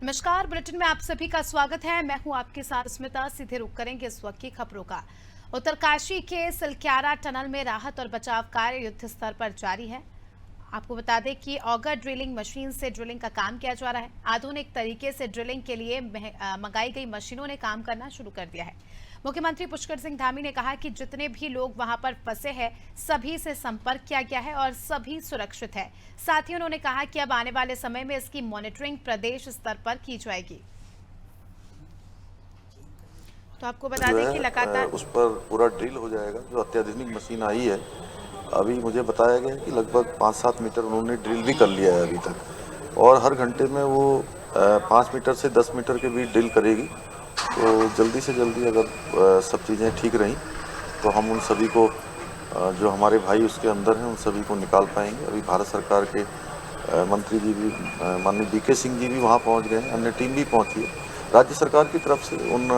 नमस्कार, बुलेटिन में आप सभी का स्वागत है। मैं हूं आपके साथ स्मिता। सीधे रुक करेंगे इस वक्त की खबरों का। उत्तरकाशी के सिलक्यारा टनल में राहत और बचाव कार्य युद्ध स्तर पर जारी है। आपको बता दें कि ऑगर ड्रिलिंग मशीन से ड्रिलिंग का काम किया जा रहा है। आधुनिक तरीके से ड्रिलिंग के लिए मंगाई गई मशीनों ने काम करना शुरू कर दिया है। मुख्यमंत्री पुष्कर सिंह धामी ने कहा कि जितने भी लोग वहां पर फंसे हैं सभी से संपर्क किया गया है और सभी सुरक्षित है। साथ ही उन्होंने कहा कि अब आने वाले समय में इसकी मॉनिटरिंग प्रदेश स्तर पर की जाएगी। तो आपको बता दें कि लगातार उस पर पूरा ड्रिल हो जाएगा। जो अत्याधुनिक मशीन आई है, अभी मुझे बताया गया है कि लगभग 5-7 मीटर उन्होंने ड्रिल भी कर लिया है अभी तक, और हर घंटे में वो 5 मीटर से 10 मीटर के बीच ड्रिल करेगी। तो जल्दी से जल्दी अगर सब चीज़ें ठीक रहीं तो हम उन सभी को जो हमारे भाई उसके अंदर हैं उन सभी को निकाल पाएंगे। अभी भारत सरकार के मंत्री जी भी, माननीय बीके सिंह जी भी वहाँ पहुँच गए हैं, अन्य टीम भी पहुँची है। राज्य सरकार की तरफ से उन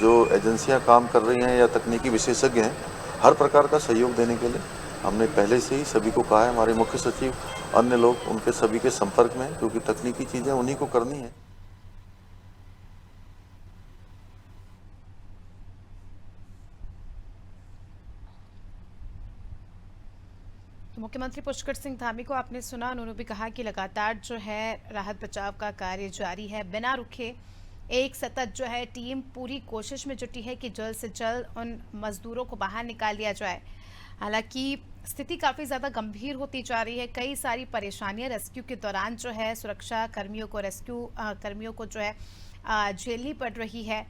जो एजेंसियां काम कर रही हैं या तकनीकी विशेषज्ञ हैं, हर प्रकार का सहयोग देने के लिए हमने पहले से ही सभी को कहा है। हमारे मुख्य सचिव, अन्य लोग उनके सभी के संपर्क में हैं, क्योंकि तकनीकी चीज़ें उन्हीं को करनी है। तो मुख्यमंत्री पुष्कर सिंह धामी को आपने सुना। उन्होंने भी कहा कि लगातार जो है राहत बचाव का कार्य जारी है, बिना रुके एक सतत जो है टीम पूरी कोशिश में जुटी है कि जल्द से जल्द उन मजदूरों को बाहर निकाल लिया जाए। हालांकि स्थिति काफ़ी ज़्यादा गंभीर होती जा रही है। कई सारी परेशानियां रेस्क्यू के दौरान जो है सुरक्षा कर्मियों को कर्मियों को जो है झेलनी पड़ रही है।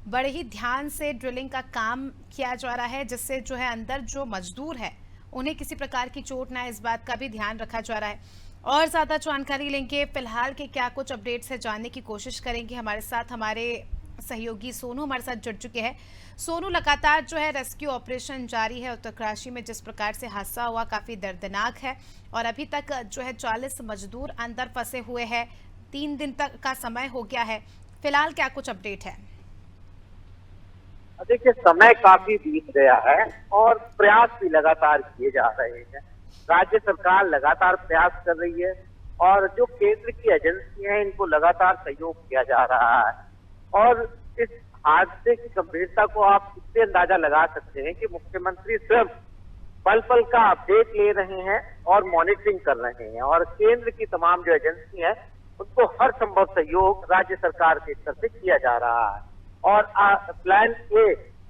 बड़े ही ध्यान से ड्रिलिंग का काम किया जा रहा है, जिससे जो है अंदर जो मजदूर है उन्हें किसी प्रकार की चोट ना, इस बात का भी ध्यान रखा जा रहा है। और ज़्यादा जानकारी लेंगे, फिलहाल के क्या कुछ अपडेट्स है जानने की कोशिश करेंगे। हमारे साथ हमारे सहयोगी सोनू हमारे साथ जुड़ चुके हैं। सोनू, लगातार जो है रेस्क्यू ऑपरेशन जारी है। उत्तरकाशी में जिस प्रकार से हादसा हुआ काफ़ी दर्दनाक है और अभी तक जो है 40 मजदूर अंदर फंसे हुए हैं। 3 दिन तक का समय हो गया है। फिलहाल क्या कुछ अपडेट है? देखिए, समय काफी बीत गया है और प्रयास भी लगातार किए जा रहे हैं। राज्य सरकार लगातार प्रयास कर रही है और जो केंद्र की एजेंसी हैं इनको लगातार सहयोग किया जा रहा है। और इस हादसे की गंभीरता को आप इससे अंदाजा लगा सकते हैं कि मुख्यमंत्री स्वयं पल पल का अपडेट ले रहे हैं और मॉनिटरिंग कर रहे हैं, और केंद्र की तमाम जो एजेंसी है उनको हर संभव सहयोग राज्य सरकार के स्तर से किया जा रहा है। और प्लान ए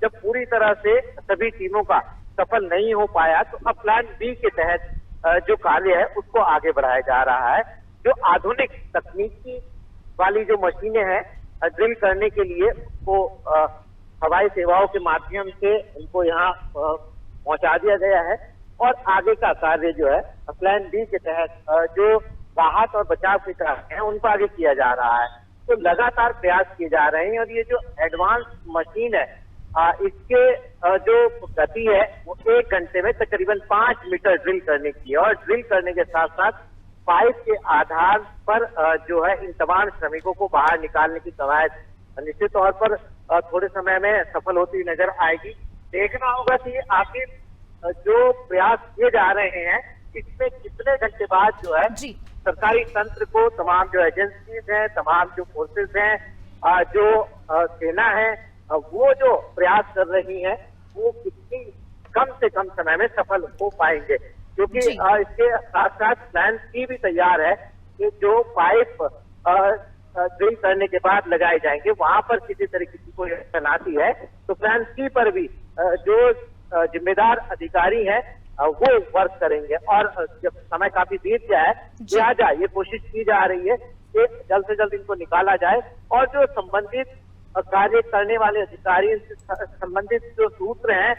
जब पूरी तरह से सभी टीमों का सफल नहीं हो पाया तो अब प्लान बी के तहत जो कार्य है उसको आगे बढ़ाया जा रहा है। जो आधुनिक तकनीकी वाली जो मशीनें हैं ड्रिल करने के लिए उसको हवाई सेवाओं के माध्यम से उनको यहाँ पहुंचा दिया गया है, और आगे का कार्य जो है प्लान बी के तहत जो राहत और बचाव के कार्य हैं उनको आगे किया जा रहा है। तो लगातार प्रयास किए जा रहे हैं, और ये जो एडवांस मशीन है इसके जो गति है वो 1 घंटे में तकरीबन 5 मीटर ड्रिल करने की है, और ड्रिल करने के साथ साथ पाइप के आधार पर जो है इन तमाम श्रमिकों को बाहर निकालने की कवायद निश्चित तौर पर थोड़े समय में सफल होती हुई नजर आएगी। देखना होगा कि आखिर जो प्रयास किए जा रहे हैं इसमें कितने घंटे बाद जो है सरकारी तंत्र को, तमाम जो एजेंसीज हैं, तमाम जो फोर्सेस हैं, जो सेना है, वो जो प्रयास कर रही है वो कितनी कम से कम समय में सफल हो पाएंगे। क्योंकि इसके साथ साथ प्लान सी भी तैयार है कि जो पाइप ड्रिल करने के बाद लगाए जाएंगे वहां पर किसी तरीके की कोई अड़चन आती है तो प्लान सी पर भी जो जिम्मेदार अधिकारी हैं वो वर्क करेंगे। और जब समय काफी बीत गया है लिहाजा ये कोशिश की जा रही है कि जल्द से जल्द इनको निकाला जाए, और जो संबंधित कार्य करने वाले अधिकारी से संबंधित जो सूत्र हैं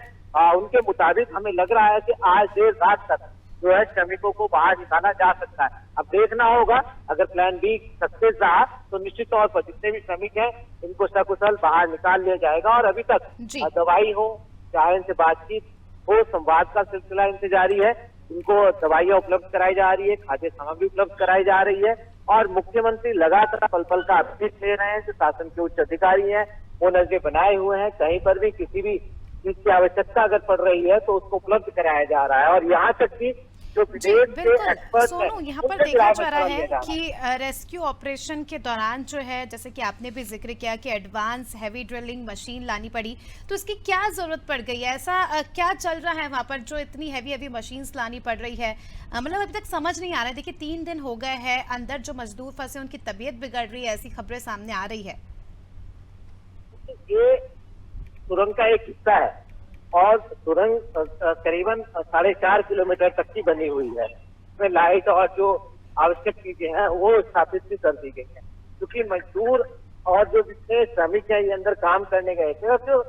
उनके मुताबिक हमें लग रहा है कि आज देर रात तक जो है श्रमिकों को बाहर निकाला जा सकता है। अब देखना होगा, अगर प्लान बी सक्सेस रहा तो निश्चित तौर पर जितने भी श्रमिक हैं इनको सकुशल बाहर निकाल लिया जाएगा। और अभी तक दवाई हो, चाहे इनसे बातचीत हो, संवाद का सिलसिला इनसे जारी है। इनको दवाइयां उपलब्ध कराई जा रही है, खाद्य सामग्री उपलब्ध कराई जा रही है, और मुख्यमंत्री लगातार पल पल का अपडेट ले रहे हैं। जो शासन के उच्च अधिकारी हैं वो नजरें बनाए हुए हैं, कहीं पर भी किसी भी चीज की आवश्यकता अगर पड़ रही है तो उसको उपलब्ध कराया जा रहा है। और यहाँ तक कि जो जी, विदेश के बिल्कुल। एक्सपर्ट हैं सोनू, यहाँ पर उनसे देखा गिरावट जा रहा पर लिया है जा रहा है। कि रेस्क्यू ऑपरेशन के दौरान जो है, जैसे कि आपने भी ज़िक्र किया कि एडवांस हेवी ड्रिलिंग मशीन लानी पड़ी, तो इसकी क्या ज़रूरत पड़ गई है? ऐसा क्या चल रहा है वहाँ पर जो इतनी हेवी मशीन्स लानी पड़ रही है? मतलब अभी तक समझ नहीं आ रहा है। देखिए 3 दिन हो गए हैं, अंदर जो मज़दूर फँसे उनकी तबीयत बिगड़ रही है, ऐसी खबरें सामने आ रही है। ये सुरंग का एक हिस्सा है और सुरंग करीबन 4.5 किलोमीटर तक की बनी हुई है। इसमें लाइट और जो आवश्यक चीजें हैं वो स्थापित भी कर दी गई है, क्योंकि मजदूर और जो जितने श्रमिक हैं ये अंदर काम करने गए थे, और जो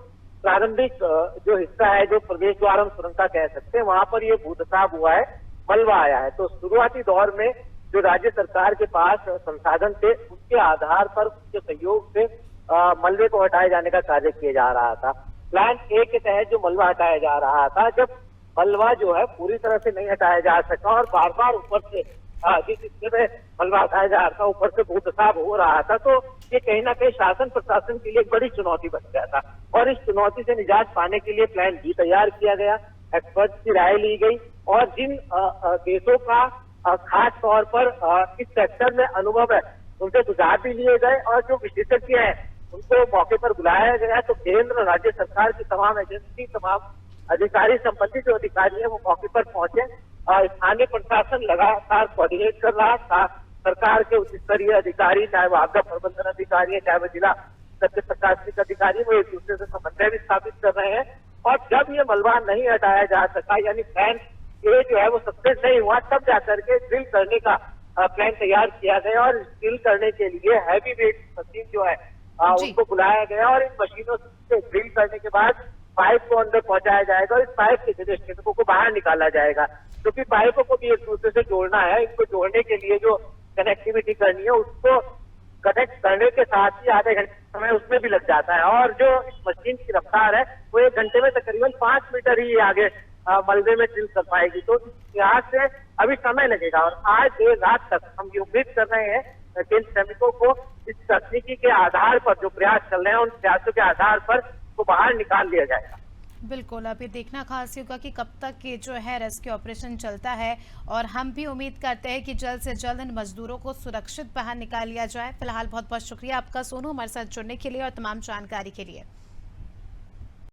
प्रारंभिक जो हिस्सा है, जो प्रवेश द्वार हम सुरंग का कह सकते हैं, वहां पर ये भूतसाब हुआ है, मलबा आया है। तो शुरुआती दौर में जो राज्य सरकार के पास संसाधन थे उसके आधार पर उनके सहयोग से मलबे को हटाए जाने का कार्य किया जा रहा था। प्लान ए के तहत जो मलबा हटाया जा रहा था, जब मलबा जो है पूरी तरह से नहीं हटाया जा सका और बार बार ऊपर से जिस हिस्से में मलबा हटाया जा रहा था ऊपर से भूतसाब हो रहा था, तो ये कहीं ना कहीं शासन प्रशासन के लिए एक बड़ी चुनौती बन गया था। और इस चुनौती से निजात पाने के लिए प्लान बी तैयार किया गया, एक्सपर्ट की राय ली गई और जिन देशों का खास तौर पर इस सेक्टर में अनुभव है उनसे सुझाव भी लिए गए और जो विशेषज्ञ हैं उनको मौके पर बुलाया गया। तो केंद्र राज्य सरकार की तमाम एजेंसी, तमाम अधिकारी, संबंधित जो अधिकारी है वो मौके पर पहुंचे। स्थानीय प्रशासन लगातार कोऑर्डिनेट कर रहा था, सरकार के उच्च स्तरीय अधिकारी, चाहे वो आपदा प्रबंधन अधिकारी है, चाहे वो जिला सत्य प्रशासनिक अधिकारी, वो एक दूसरे से समन्वय भी स्थापित कर रहे हैं। और जब ये मलबा नहीं हटाया जा सका, यानी प्लान ए जो है वो सक्सेस नहीं हुआ, तब जाकर के ड्रिल करने का प्लान तैयार किया गया और ड्रिल करने के लिए हैवी वेट मशीन जो है उनको बुलाया गया और इन मशीनों से ड्रिल करने के बाद पाइप को अंदर पहुंचाया जाएगा और इस पाइप के जरिए श्रमिकों को बाहर निकाला जाएगा, क्योंकि पाइपों को भी एक दूसरे से जोड़ना है। इनको जोड़ने के लिए जो कनेक्टिविटी करनी है उसको कनेक्ट करने के साथ ही आधे घंटे समय उसमें भी लग जाता है और जो इस मशीन की रफ्तार है वो 1 घंटे में तकरीबन 5 मीटर ही आगे मलबे में ड्रिल कर पाएगी। तो यहाँ से अभी समय लगेगा और आज देर रात तक हम ये उम्मीद कर रहे हैं कि इन श्रमिकों को इस तकनीकी के आधार पर जो प्रयास चल रहे हैं उन प्रयासों के आधार पर को बाहर निकाल लिया जाएगा। बिल्कुल, अभी देखना खास होगा कि कब तक ये जो है रेस्क्यू ऑपरेशन चलता है और हम भी उम्मीद करते हैं कि जल्द से जल्द इन मजदूरों को सुरक्षित बाहर निकाल लिया जाए। फिलहाल बहुत बहुत शुक्रिया आपका सोनू, हमारे साथ जुड़ने के लिए और तमाम जानकारी के लिए।